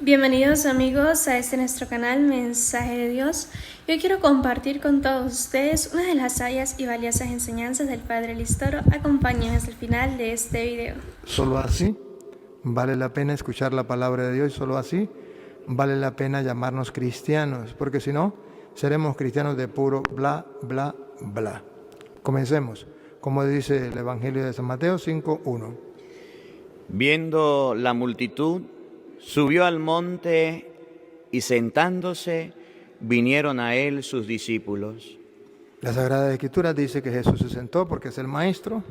Bienvenidos amigos a este nuestro canal Mensaje de Dios. Hoy quiero compartir con todos ustedes una de las sabias y valiosas enseñanzas del Padre Listoro. Acompáñenme hasta el final de este video. Solo así vale la pena escuchar la palabra de Dios, solo así vale la pena llamarnos cristianos, porque si no, seremos cristianos de puro bla, bla, bla. Comencemos, como dice el Evangelio de San Mateo 5:1. Viendo la multitud, subió al monte y sentándose, vinieron a él sus discípulos. La Sagrada Escritura dice que Jesús se sentó porque es el Maestro.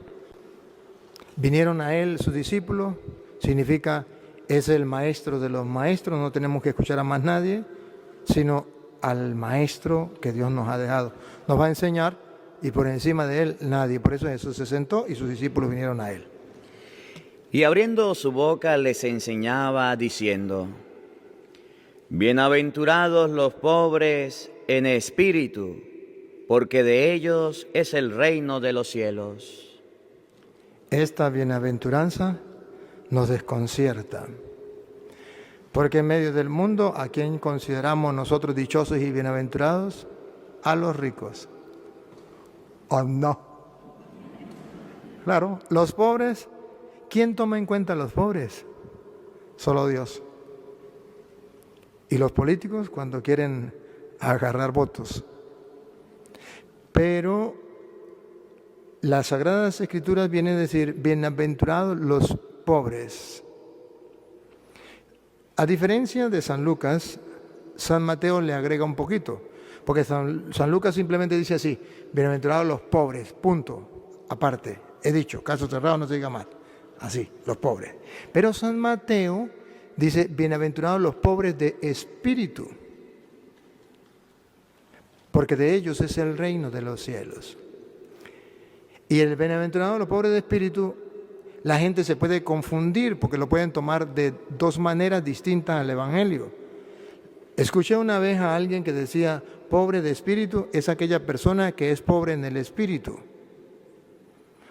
Vinieron a él sus discípulos, significa es el Maestro de los maestros, no tenemos que escuchar a más nadie, sino al Maestro que Dios nos ha dejado. Nos va a enseñar y por encima de él nadie. Por eso Jesús se sentó y sus discípulos vinieron a él. Y abriendo su boca les enseñaba diciendo: Bienaventurados los pobres en espíritu, porque de ellos es el reino de los cielos. Esta bienaventuranza nos desconcierta, porque en medio del mundo, ¿a quién consideramos nosotros dichosos y bienaventurados? A los ricos. ¿O no? Claro, los pobres. ¿Quién toma en cuenta a los pobres? Solo Dios. Y los políticos cuando quieren agarrar votos. Pero las Sagradas Escrituras vienen a decir, bienaventurados los pobres. A diferencia de San Lucas, San Mateo le agrega un poquito, porque San Lucas simplemente dice así, bienaventurados los pobres, punto, aparte. He dicho, caso cerrado, no se diga más. Así, los pobres. Pero San Mateo dice, bienaventurados los pobres de espíritu, porque de ellos es el reino de los cielos. Y el bienaventurado los pobres de espíritu, la gente se puede confundir, porque lo pueden tomar de dos maneras distintas al Evangelio. Escuché una vez a alguien que decía, pobre de espíritu es aquella persona que es pobre en el espíritu.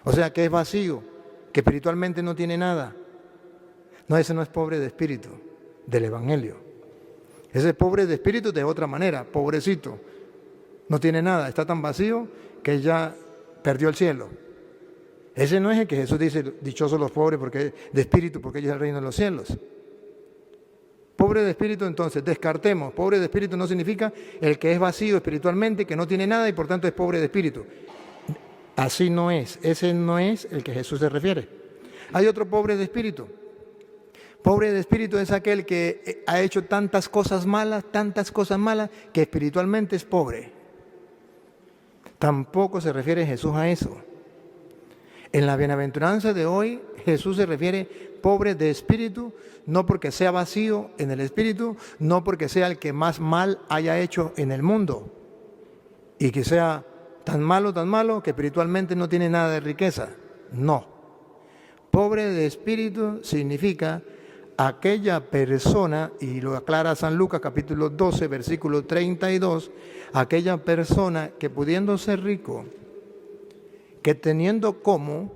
O sea, que es vacío, que espiritualmente no tiene nada. No, ese no es pobre de espíritu del Evangelio. Ese es pobre de espíritu de otra manera, pobrecito. No tiene nada, está tan vacío que ya perdió el cielo. Ese no es el que Jesús dice, dichosos los pobres porque de espíritu, porque ellos es el reino de los cielos. Pobre de espíritu, entonces, descartemos. Pobre de espíritu no significa el que es vacío espiritualmente, que no tiene nada y por tanto es pobre de espíritu. Así no es, ese no es el que Jesús se refiere. Hay otro pobre de espíritu. Pobre de espíritu es aquel que ha hecho tantas cosas malas, que espiritualmente es pobre. Tampoco se refiere Jesús a eso. En la bienaventuranza de hoy, Jesús se refiere pobre de espíritu, no porque sea vacío en el espíritu, no porque sea el que más mal haya hecho en el mundo y que sea tan malo, que espiritualmente no tiene nada de riqueza. No. Pobre de espíritu significa aquella persona, y lo aclara San Lucas capítulo 12, versículo 32, aquella persona que pudiendo ser rico, que teniendo como,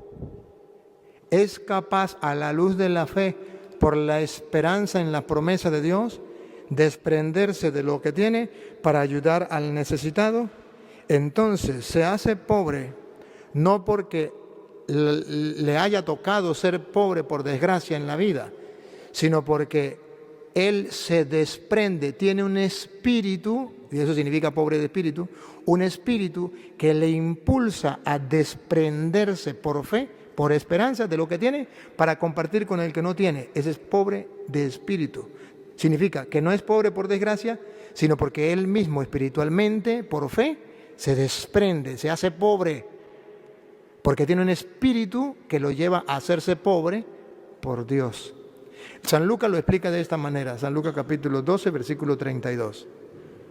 es capaz a la luz de la fe, por la esperanza en la promesa de Dios, desprenderse de lo que tiene para ayudar al necesitado. Entonces se hace pobre no porque le haya tocado ser pobre por desgracia en la vida, sino porque él se desprende, tiene un espíritu, y eso significa pobre de espíritu, un espíritu que le impulsa a desprenderse por fe, por esperanza de lo que tiene, para compartir con el que no tiene. Ese es pobre de espíritu. Significa que no es pobre por desgracia, sino porque él mismo espiritualmente, por fe, se desprende, se hace pobre, porque tiene un espíritu que lo lleva a hacerse pobre por Dios. San Lucas lo explica de esta manera, San Lucas capítulo 12, versículo 32.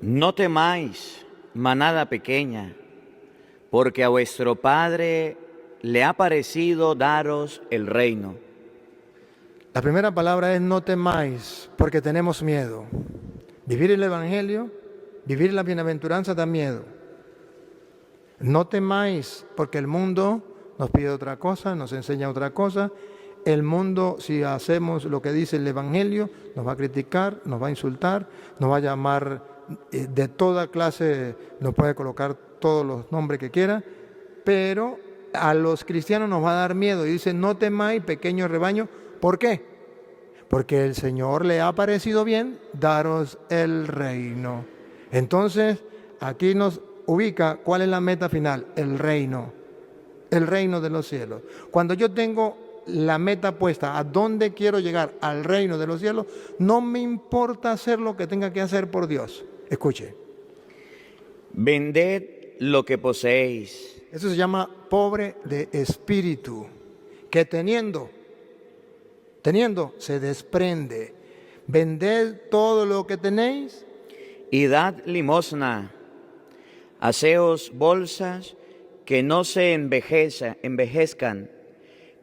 No temáis, manada pequeña, porque a vuestro Padre le ha parecido daros el reino. La primera palabra es no temáis, porque tenemos miedo. Vivir el Evangelio, vivir la bienaventuranza da miedo. No temáis, porque el mundo nos pide otra cosa, nos enseña otra cosa. el mundo, si hacemos lo que dice el Evangelio, nos va a criticar, nos va a insultar, nos va a llamar de toda clase, nos puede colocar todos los nombres que quiera, pero a los cristianos nos va a dar miedo. Y dice, no temáis, pequeño rebaño. ¿Por qué? Porque el Señor le ha parecido bien daros el reino. Entonces, aquí nos ubica cuál es la meta final, el reino de los cielos. Cuando yo tengo la meta puesta, a dónde quiero llegar, al reino de los cielos, no me importa hacer lo que tenga que hacer por Dios. Escuche. Vended lo que poseéis. Eso se llama pobre de espíritu, que teniendo, se desprende. Vended todo lo que tenéis. Y dad limosna. Haceos bolsas que no se envejezcan,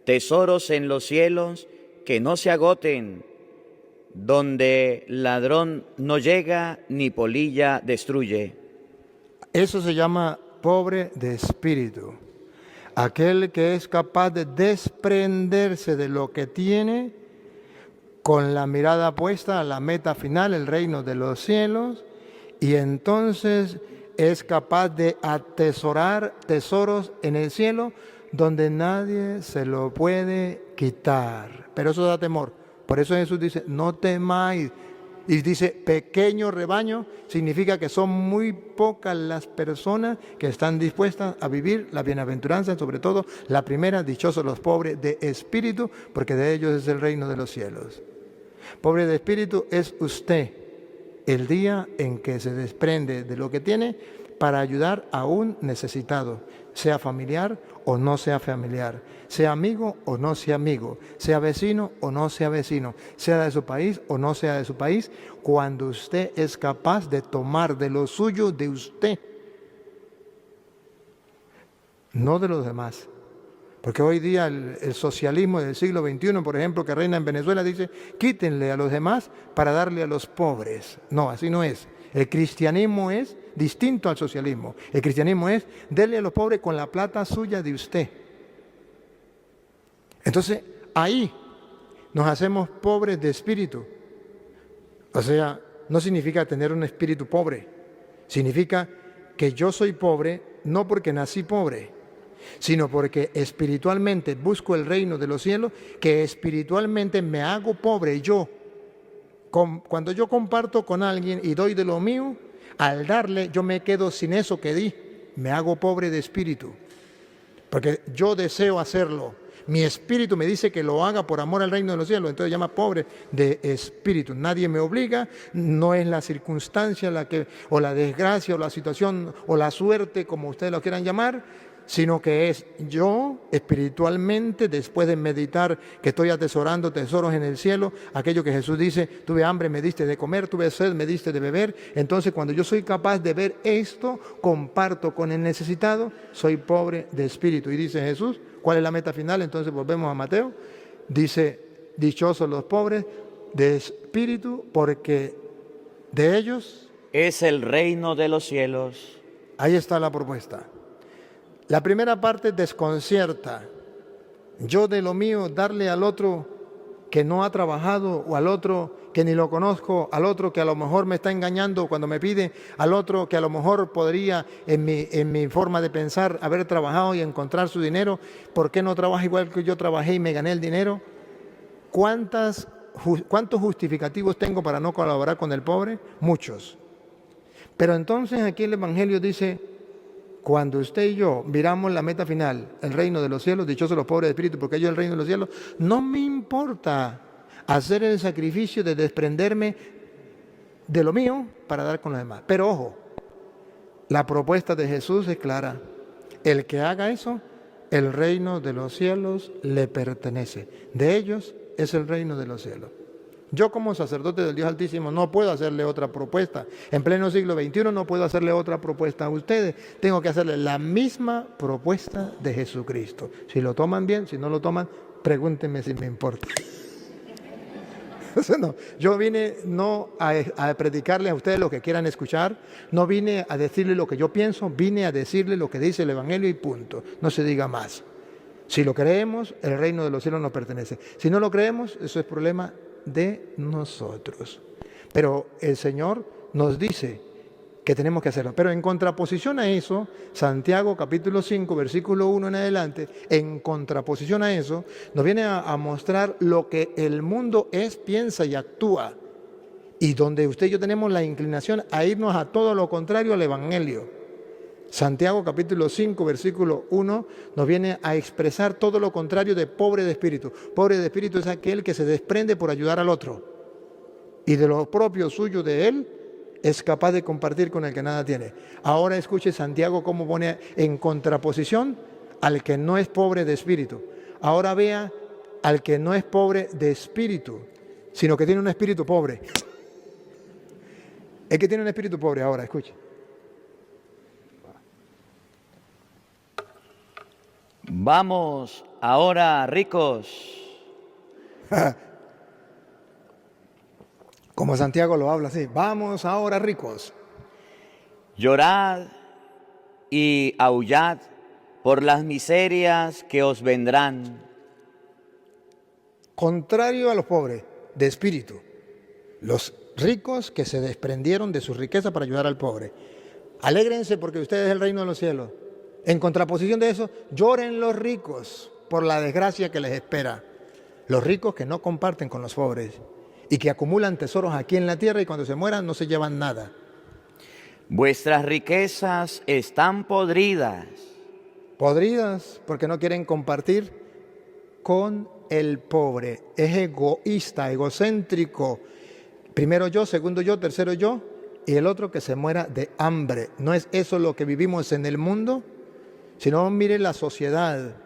tesoros en los cielos que no se agoten, donde ladrón no llega ni polilla destruye. Eso se llama pobre de espíritu. Aquel que es capaz de desprenderse de lo que tiene con la mirada puesta a la meta final, el reino de los cielos, y entonces es capaz de atesorar tesoros en el cielo donde nadie se lo puede quitar. Pero eso da temor. Por eso Jesús dice, no temáis. Y dice, pequeño rebaño, significa que son muy pocas las personas que están dispuestas a vivir la bienaventuranza, sobre todo la primera, dichosos los pobres de espíritu, porque de ellos es el reino de los cielos. Pobre de espíritu es usted, el día en que se desprende de lo que tiene para ayudar a un necesitado, sea familiar o no sea familiar, sea amigo o no sea amigo, sea vecino o no sea vecino, sea de su país o no sea de su país, cuando usted es capaz de tomar de lo suyo de usted, no de los demás. Porque hoy día el socialismo del siglo XXI, por ejemplo, que reina en Venezuela, dice, quítenle a los demás para darle a los pobres. No, así no es. El cristianismo es distinto al socialismo. El cristianismo es, denle a los pobres con la plata suya de usted. Entonces, ahí nos hacemos pobres de espíritu. O sea, no significa tener un espíritu pobre. Significa que yo soy pobre no porque nací pobre, sino porque espiritualmente busco el reino de los cielos, que espiritualmente me hago pobre yo. Cuando yo comparto con alguien y doy de lo mío, al darle yo me quedo sin eso que di, me hago pobre de espíritu, porque yo deseo hacerlo. Mi espíritu me dice que lo haga por amor al reino de los cielos, entonces llama pobre de espíritu. Nadie me obliga, no es la circunstancia o la desgracia o la situación o la suerte, como ustedes lo quieran llamar, sino que es yo espiritualmente, después de meditar que estoy atesorando tesoros en el cielo, aquello que Jesús dice, tuve hambre, me diste de comer, tuve sed, me diste de beber. Entonces, cuando yo soy capaz de ver esto, comparto con el necesitado, soy pobre de espíritu. Y dice Jesús, ¿cuál es la meta final? Entonces volvemos a Mateo, dice, dichosos los pobres de espíritu, porque de ellos es el reino de los cielos. Ahí está la propuesta. La primera parte desconcierta. Yo de lo mío darle al otro que no ha trabajado, o al otro que ni lo conozco, al otro que a lo mejor me está engañando cuando me pide, al otro que a lo mejor podría en mi forma de pensar haber trabajado y encontrar su dinero. ¿Por qué no trabaja igual que yo trabajé y me gané el dinero? ¿Cuántos justificativos tengo para no colaborar con el pobre? Muchos. Pero entonces aquí el Evangelio dice, cuando usted y yo miramos la meta final, el reino de los cielos, dichosos los pobres de espíritu, porque ellos es el reino de los cielos, no me importa hacer el sacrificio de desprenderme de lo mío para dar con los demás. Pero ojo, la propuesta de Jesús es clara. El que haga eso, el reino de los cielos le pertenece. De ellos es el reino de los cielos. Yo como sacerdote del Dios Altísimo no puedo hacerle otra propuesta. En pleno siglo XXI no puedo hacerle otra propuesta a ustedes. Tengo que hacerle la misma propuesta de Jesucristo. Si lo toman bien, si no lo toman, pregúntenme si me importa. No, yo vine no a predicarles a ustedes lo que quieran escuchar, no vine a decirles lo que yo pienso, vine a decirles lo que dice el Evangelio y punto. No se diga más. Si lo creemos, el reino de los cielos nos pertenece. Si no lo creemos, eso es problema de nosotros. Pero el Señor nos dice que tenemos que hacerlo. Pero en contraposición a eso, Santiago capítulo 5, versículo 1 en adelante, en contraposición a eso, nos viene a mostrar lo que el mundo es, piensa y actúa. Y donde usted y yo tenemos la inclinación a irnos a todo lo contrario al Evangelio. Santiago capítulo 5, versículo 1, nos viene a expresar todo lo contrario de pobre de espíritu. Pobre de espíritu es aquel que se desprende por ayudar al otro. Y de lo propio suyo de él, es capaz de compartir con el que nada tiene. Ahora escuche Santiago cómo pone en contraposición al que no es pobre de espíritu. Ahora vea al que no es pobre de espíritu, sino que tiene un espíritu pobre. El que tiene un espíritu pobre, ahora escuche. Vamos ahora, ricos. Como Santiago lo habla así, vamos ahora, ricos. Llorad y aullad por las miserias que os vendrán. Contrario a los pobres de espíritu, los ricos que se desprendieron de su riqueza para ayudar al pobre. Alégrense porque ustedes es el reino de los cielos. En contraposición de eso, lloren los ricos por la desgracia que les espera. Los ricos que no comparten con los pobres y que acumulan tesoros aquí en la tierra y cuando se mueran no se llevan nada. Vuestras riquezas están podridas. Podridas porque no quieren compartir con el pobre. Es egoísta, egocéntrico. Primero yo, segundo yo, tercero yo y el otro que se muera de hambre. ¿No es eso lo que vivimos en el mundo? Si no, mire la sociedad,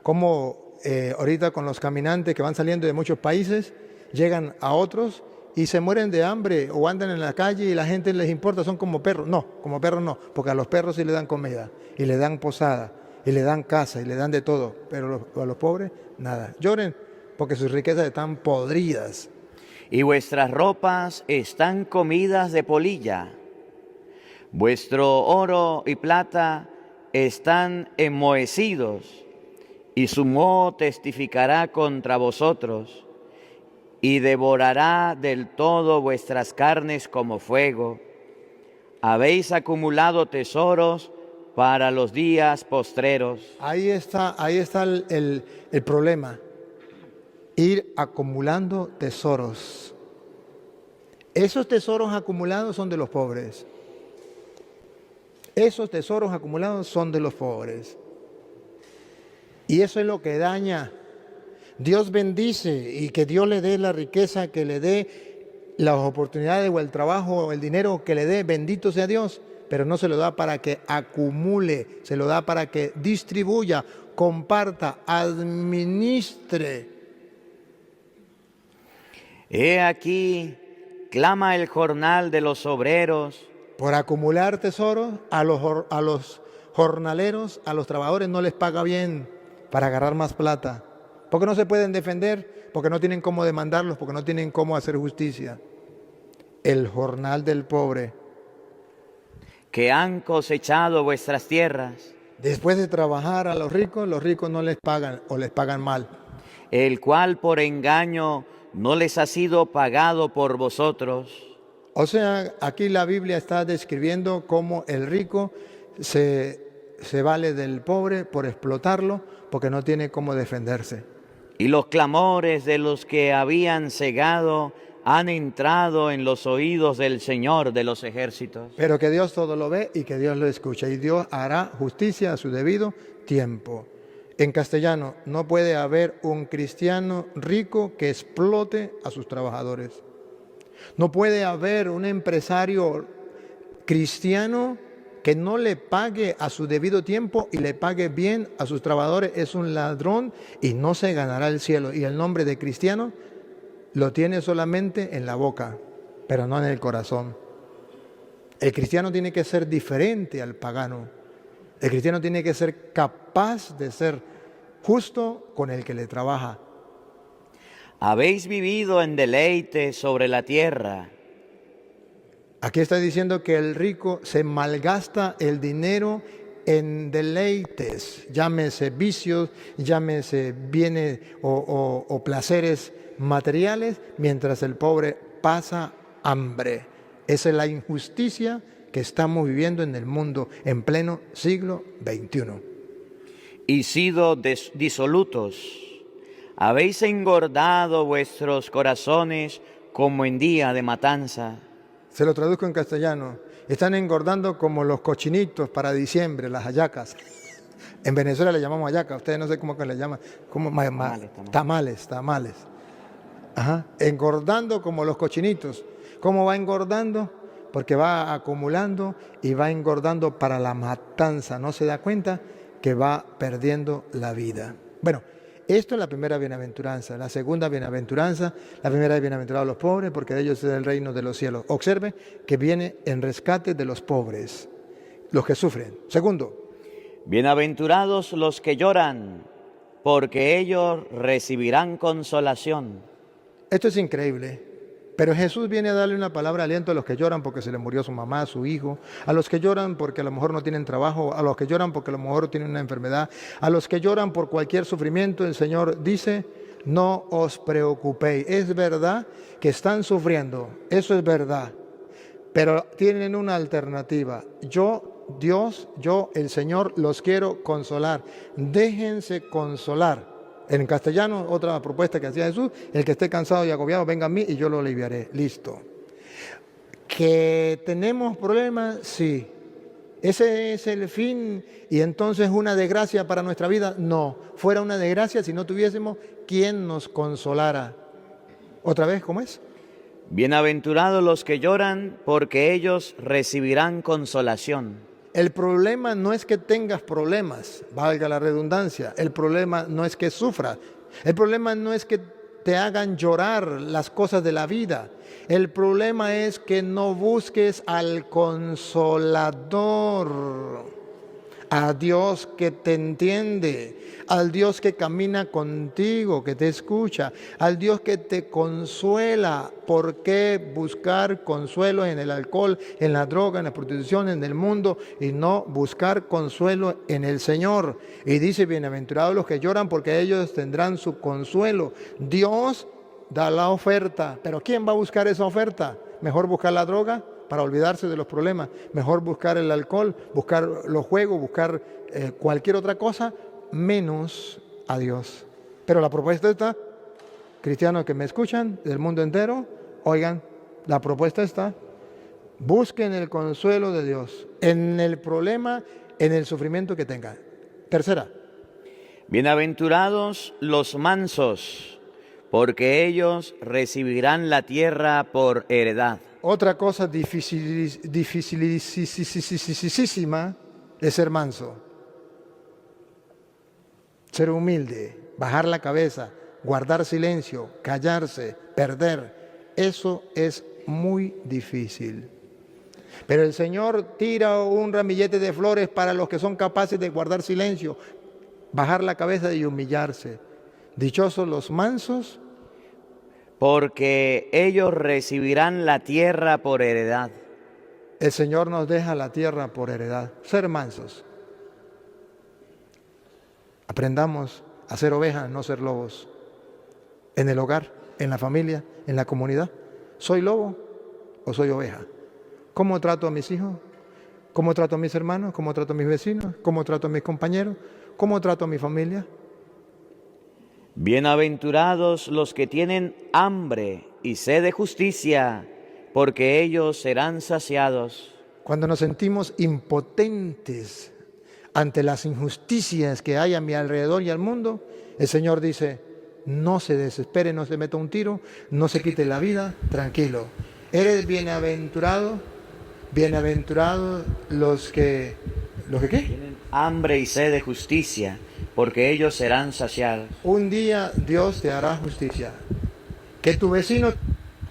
como ahorita con los caminantes que van saliendo de muchos países, llegan a otros y se mueren de hambre o andan en la calle y la gente les importa, son como perros. No, como perros no, porque a los perros sí le dan comida y le dan posada y le dan casa y le dan de todo, pero a los pobres nada. Lloren porque sus riquezas están podridas. Y vuestras ropas están comidas de polilla. Vuestro oro y plata están enmohecidos, y su moho testificará contra vosotros, y devorará del todo vuestras carnes como fuego. Habéis acumulado tesoros para los días postreros. Ahí está el problema. Ir acumulando tesoros. Esos tesoros acumulados son de los pobres. Esos tesoros acumulados son de los pobres. Y eso es lo que daña. Dios bendice y que Dios le dé la riqueza, que le dé las oportunidades o el trabajo o el dinero que le dé, bendito sea Dios, pero no se lo da para que acumule, se lo da para que distribuya, comparta, administre. He aquí, clama el jornal de los obreros. Por acumular tesoros, a los jornaleros, a los trabajadores no les paga bien para agarrar más plata. Porque no se pueden defender, porque no tienen cómo demandarlos, porque no tienen cómo hacer justicia. El jornal del pobre. Que han cosechado vuestras tierras. Después de trabajar a los ricos no les pagan o les pagan mal. El cual por engaño no les ha sido pagado por vosotros. O sea, aquí la Biblia está describiendo cómo el rico se vale del pobre por explotarlo porque no tiene cómo defenderse. Y los clamores de los que habían cegado han entrado en los oídos del Señor de los ejércitos. Pero que Dios todo lo ve y que Dios lo escucha y Dios hará justicia a su debido tiempo. En castellano, no puede haber un cristiano rico que explote a sus trabajadores. No puede haber un empresario cristiano que no le pague a su debido tiempo y le pague bien a sus trabajadores. Es un ladrón y no se ganará el cielo. Y el nombre de cristiano lo tiene solamente en la boca, pero no en el corazón. El cristiano tiene que ser diferente al pagano. El cristiano tiene que ser capaz de ser justo con el que le trabaja. Habéis vivido en deleite sobre la tierra. Aquí está diciendo que el rico se malgasta el dinero en deleites, llámese vicios, llámese bienes o placeres materiales, mientras el pobre pasa hambre. Esa es la injusticia que estamos viviendo en el mundo en pleno siglo XXI. Y sido disolutos, habéis engordado vuestros corazones como en día de matanza. Se lo traduzco en castellano. Están engordando como los cochinitos para diciembre, las hallacas. En Venezuela le llamamos hallaca, ustedes no sé cómo que le llaman. Tamales. Ajá. Engordando como los cochinitos. ¿Cómo va engordando? Porque va acumulando y va engordando para la matanza. No se da cuenta que va perdiendo la vida. Bueno, esto es la primera bienaventuranza. La segunda bienaventuranza, la primera es bienaventurados los pobres, porque de ellos es el reino de los cielos. Observe que viene en rescate de los pobres, los que sufren. Segundo, bienaventurados los que lloran, porque ellos recibirán consolación. Esto es increíble. Pero Jesús viene a darle una palabra de aliento a los que lloran porque se le murió su mamá, su hijo, a los que lloran porque a lo mejor no tienen trabajo, a los que lloran porque a lo mejor tienen una enfermedad, a los que lloran por cualquier sufrimiento. El Señor dice, no os preocupéis. Es verdad que están sufriendo, eso es verdad, pero tienen una alternativa. Dios, el Señor, los quiero consolar. Déjense consolar. En castellano, otra propuesta que hacía Jesús, el que esté cansado y agobiado, venga a mí y yo lo aliviaré. Listo. ¿Que tenemos problemas? Sí. ¿Ese es el fin y entonces una desgracia para nuestra vida? No. Fuera una desgracia si no tuviésemos quien nos consolara. ¿Otra vez cómo es? Bienaventurados los que lloran, porque ellos recibirán consolación. El problema no es que tengas problemas, valga la redundancia. El problema no es que sufras. El problema no es que te hagan llorar las cosas de la vida. El problema es que no busques al Consolador, a Dios que te entiende, al Dios que camina contigo, que te escucha, al Dios que te consuela. ¿Por qué buscar consuelo en el alcohol, en la droga, en la prostitución, en el mundo, y no buscar consuelo en el Señor? Y dice, bienaventurados los que lloran, porque ellos tendrán su consuelo. Dios da la oferta, pero ¿quién va a buscar esa oferta? Mejor buscar la droga para olvidarse de los problemas, mejor buscar el alcohol, buscar los juegos, buscar cualquier otra cosa, menos a Dios. Pero la propuesta está, cristianos que me escuchan del mundo entero, oigan, la propuesta está, busquen el consuelo de Dios en el problema, en el sufrimiento que tengan. Tercera. Bienaventurados los mansos, porque ellos recibirán la tierra por heredad. Otra cosa dificilísima es ser manso, ser humilde, bajar la cabeza, guardar silencio, callarse, perder. Eso es muy difícil. Pero el Señor tira un ramillete de flores para los que son capaces de guardar silencio, bajar la cabeza y humillarse. Dichosos los mansos, porque ellos recibirán la tierra por heredad. El Señor nos deja la tierra por heredad. Ser mansos. Aprendamos a ser ovejas, no ser lobos. En el hogar, en la familia, en la comunidad. ¿Soy lobo o soy oveja? ¿Cómo trato a mis hijos? ¿Cómo trato a mis hermanos? ¿Cómo trato a mis vecinos? ¿Cómo trato a mis compañeros? ¿Cómo trato a mi familia? Bienaventurados los que tienen hambre y sed de justicia, porque ellos serán saciados. Cuando nos sentimos impotentes ante las injusticias que hay a mi alrededor y al mundo, el Señor dice, no se desespere, no se meta un tiro, no se quite la vida, tranquilo. Eres bienaventurado, bienaventurados los que ¿qué? Tienen hambre y sed de justicia, porque ellos serán saciados. Un día Dios te hará justicia. Que tu vecino...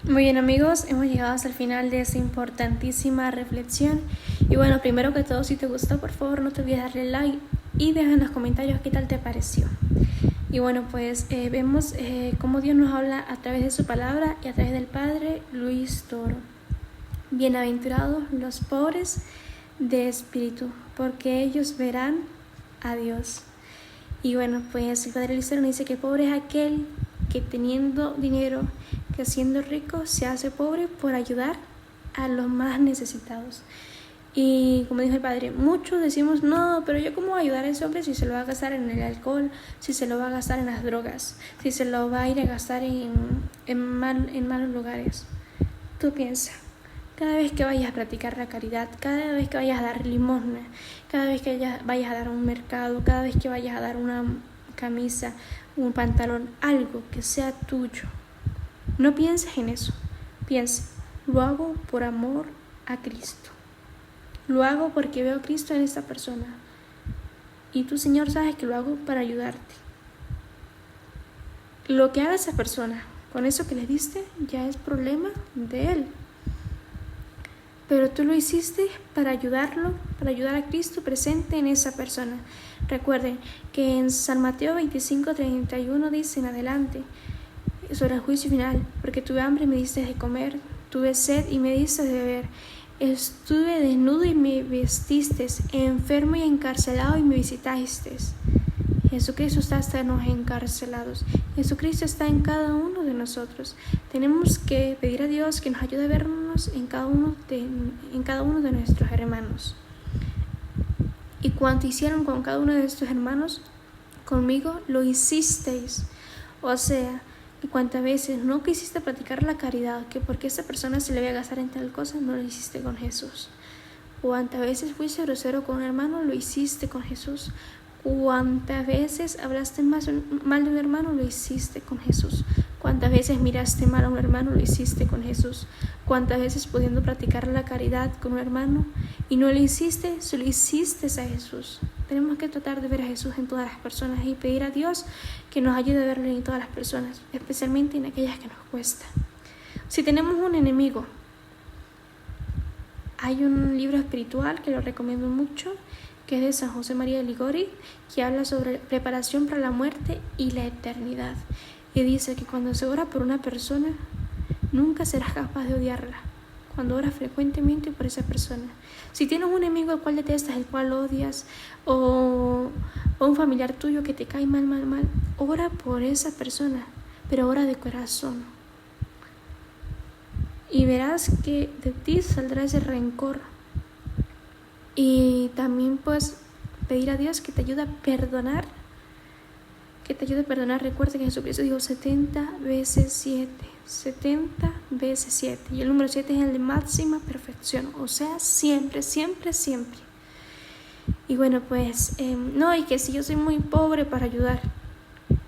Muy bien amigos, hemos llegado hasta el final de esta importantísima reflexión. Y bueno, primero que todo, si te gustó, por favor no te olvides darle like y deja en los comentarios qué tal te pareció. Y bueno, pues vemos cómo Dios nos habla a través de su palabra y a través del Padre Luis Toro. Bienaventurados los pobres, de espíritu, porque ellos verán a Dios. Y bueno, pues el Padre Listero nos dice que pobre es aquel que teniendo dinero, que siendo rico se hace pobre por ayudar a los más necesitados. Y como dijo el Padre, muchos decimos, no, pero yo cómo voy a ayudar a ese hombre si se lo va a gastar en el alcohol, si se lo va a gastar en las drogas, si se lo va a ir a gastar en malos lugares. Tú piensa, cada vez que vayas a practicar la caridad, cada vez que vayas a dar limosna, cada vez que vayas a dar un mercado, cada vez que vayas a dar una camisa, un pantalón, algo que sea tuyo, no pienses en eso. Piensa, lo hago por amor a Cristo. Lo hago porque veo a Cristo en esta persona. Y tú, Señor, sabes que lo hago para ayudarte. Lo que haga esa persona con eso que le diste ya es problema de él. Pero tú lo hiciste para ayudarlo, para ayudar a Cristo presente en esa persona. Recuerden que en San Mateo 25:31 dice en adelante sobre el juicio final, porque tuve hambre y me diste de comer, tuve sed y me diste de beber, estuve desnudo y me vestisteis, enfermo y encarcelado y me visitasteis. Jesucristo está hasta en los encarcelados. Jesucristo está en cada uno de nosotros. Tenemos que pedir a Dios que nos ayude a vernos en cada uno de nuestros hermanos. Y cuanto hicieron con cada uno de estos hermanos, conmigo lo hicisteis. O sea, y cuántas veces no quisiste practicar la caridad, que porque esa persona se le voy a gastar en tal cosa, no lo hiciste con Jesús. Cuántas veces fuiste grosero con un hermano, lo hiciste con Jesús. Cuántas veces hablaste mal de un hermano, lo hiciste con Jesús. Cuántas veces miraste mal a un hermano, lo hiciste con Jesús. Cuántas veces pudiendo practicar la caridad con un hermano y no lo hiciste, se lo hiciste a Jesús. Tenemos que tratar de ver a Jesús en todas las personas y pedir a Dios que nos ayude a verlo en todas las personas, especialmente en aquellas que nos cuesta. Si tenemos un enemigo, hay un libro espiritual que lo recomiendo mucho, que es de San José María de Ligori, que habla sobre preparación para la muerte y la eternidad. Y dice que cuando se ora por una persona, nunca serás capaz de odiarla, cuando oras frecuentemente por esa persona. Si tienes un enemigo al cual detestas, el cual odias, o un familiar tuyo que te cae mal, ora por esa persona, pero ora de corazón. Y verás que de ti saldrá ese rencor. Y también puedes pedir a Dios que te ayude a perdonar. Recuerda que Jesucristo dijo 70 veces 7. 70 veces 7. Y el número 7 es el de máxima perfección. O sea, siempre. Y bueno, pues, y que si yo soy muy pobre para ayudar,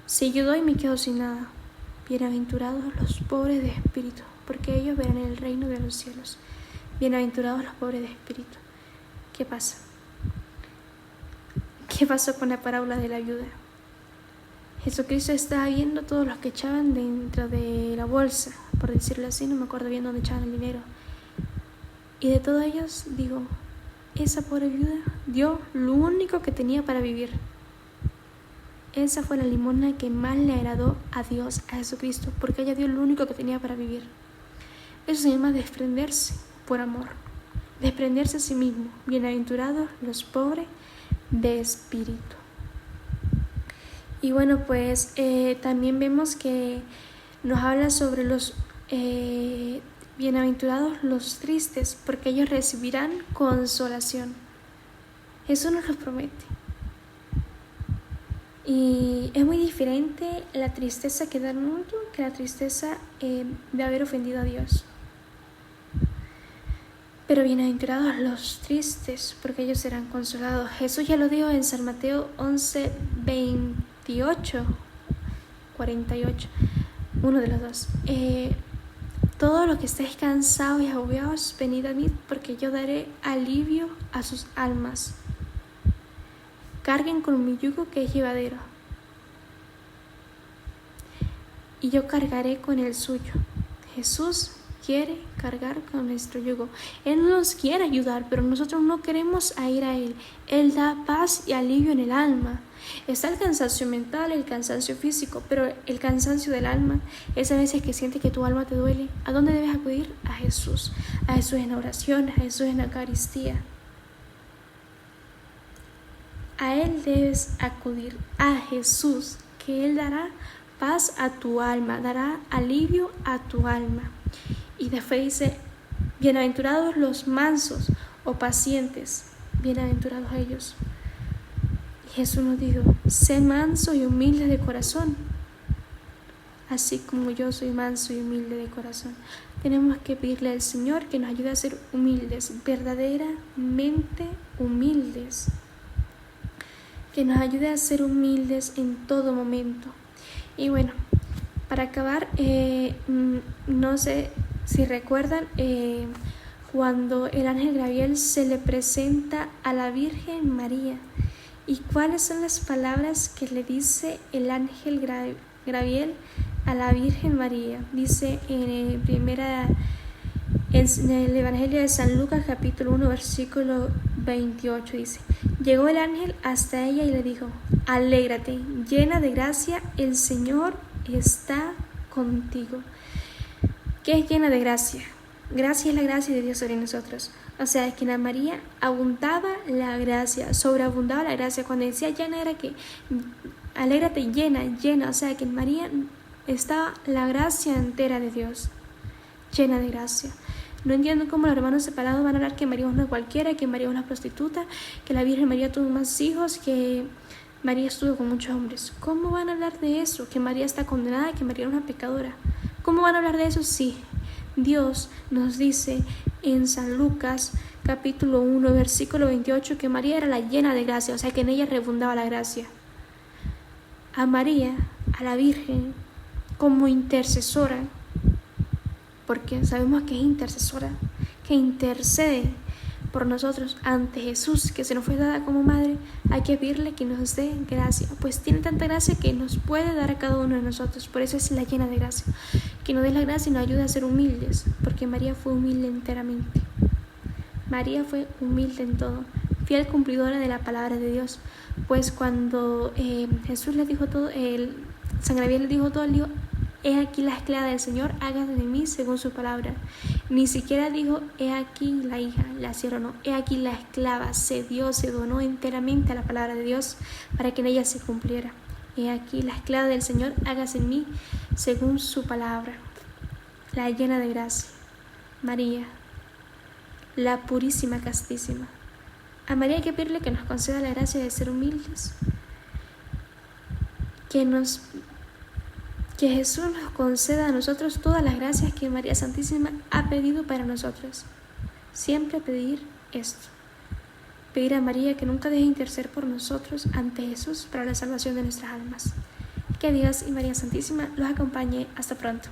si yo doy me quedo sin nada. Bienaventurados los pobres de espíritu, porque ellos verán el reino de los cielos. Bienaventurados los pobres de espíritu. ¿Qué pasa? ¿Qué pasó con la parábola de la viuda? Jesucristo estaba viendo todos los que echaban dentro de la bolsa, por decirlo así, no me acuerdo bien dónde echaban el dinero. Y de todos ellos, digo, esa pobre viuda dio lo único que tenía para vivir. Esa fue la limosna que más le agradó a Dios, a Jesucristo, porque ella dio lo único que tenía para vivir. Eso se llama desprenderse por amor. Desprenderse a sí mismo. Bienaventurados los pobres de espíritu. Y bueno, pues también vemos que nos habla sobre los bienaventurados los tristes, porque ellos recibirán consolación. Eso nos lo promete. Y es muy diferente la tristeza que da el mundo que la tristeza de haber ofendido a Dios. Pero bienaventurados los tristes, porque ellos serán consolados. Jesús ya lo dijo en San Mateo 11:28, 48, uno de los dos. Todos los que estéis cansados y agobiados, venid a mí, porque yo daré alivio a sus almas. Carguen con mi yugo que es llevadero, y yo cargaré con el suyo. Jesús quiere cargar con nuestro yugo. Él nos quiere ayudar, pero nosotros no queremos ir a Él. Él da paz y alivio en el alma. Está el cansancio mental, el cansancio físico, pero el cansancio del alma es a veces que sientes que tu alma te duele. ¿A dónde debes acudir? A Jesús. A Jesús en la oración, a Jesús en la Eucaristía. A Él debes acudir, a Jesús, que Él dará paz a tu alma, dará alivio a tu alma. Y después dice, bienaventurados los mansos o pacientes, bienaventurados ellos. Y Jesús nos dijo, sé manso y humilde de corazón, así como yo soy manso y humilde de corazón. Tenemos que pedirle al Señor que nos ayude a ser humildes, verdaderamente humildes, que nos ayude a ser humildes en todo momento. Y bueno, para acabar, no sé si recuerdan, cuando el ángel Gabriel se le presenta a la Virgen María, y cuáles son las palabras que le dice el ángel Gabriel a la Virgen María. Dice en el Evangelio de San Lucas capítulo 1 versículo 28, dice, llegó el ángel hasta ella y le dijo, alégrate, llena de gracia, el Señor está contigo. ¿Qué es llena de gracia? Gracia es la gracia de Dios sobre nosotros. O sea, que en María abundaba la gracia, sobreabundaba la gracia. Cuando decía llena era que alégrate, llena. O sea, que en María estaba la gracia entera de Dios, llena de gracia. No entiendo cómo los hermanos separados van a hablar que María es una cualquiera, que María es una prostituta, que la Virgen María tuvo más hijos, que María estuvo con muchos hombres. ¿Cómo van a hablar de eso? Que María está condenada, que María era una pecadora. ¿Cómo van a hablar de eso? Sí, Dios nos dice en San Lucas capítulo 1 versículo 28 que María era la llena de gracia, o sea que en ella rebundaba la gracia. A María, a la Virgen, como intercesora, porque sabemos que es intercesora, que intercede por nosotros ante Jesús, que se nos fue dada como madre, hay que pedirle que nos dé gracia, pues tiene tanta gracia que nos puede dar a cada uno de nosotros. Por eso es la llena de gracia, que nos dé la gracia y nos ayude a ser humildes, porque María fue humilde enteramente. María fue humilde en todo, fiel cumplidora de la palabra de Dios, pues cuando Jesús le dijo todo, San Gabriel le dijo todo, él dijo, he aquí la esclava del Señor, hágase de mí según su palabra. Ni siquiera dijo, he aquí la hija, la sierva, no. He aquí la esclava, se donó enteramente a la palabra de Dios para que en ella se cumpliera. He aquí la esclava del Señor, hágase en mí según su palabra. La llena de gracia, María, la purísima, castísima. A María hay que pedirle que nos conceda la gracia de ser humildes, que Jesús nos conceda a nosotros todas las gracias que María Santísima ha pedido para nosotros. Siempre pedir esto. Pedir a María que nunca deje de interceder por nosotros ante Jesús para la salvación de nuestras almas. Que Dios y María Santísima los acompañe. Hasta pronto.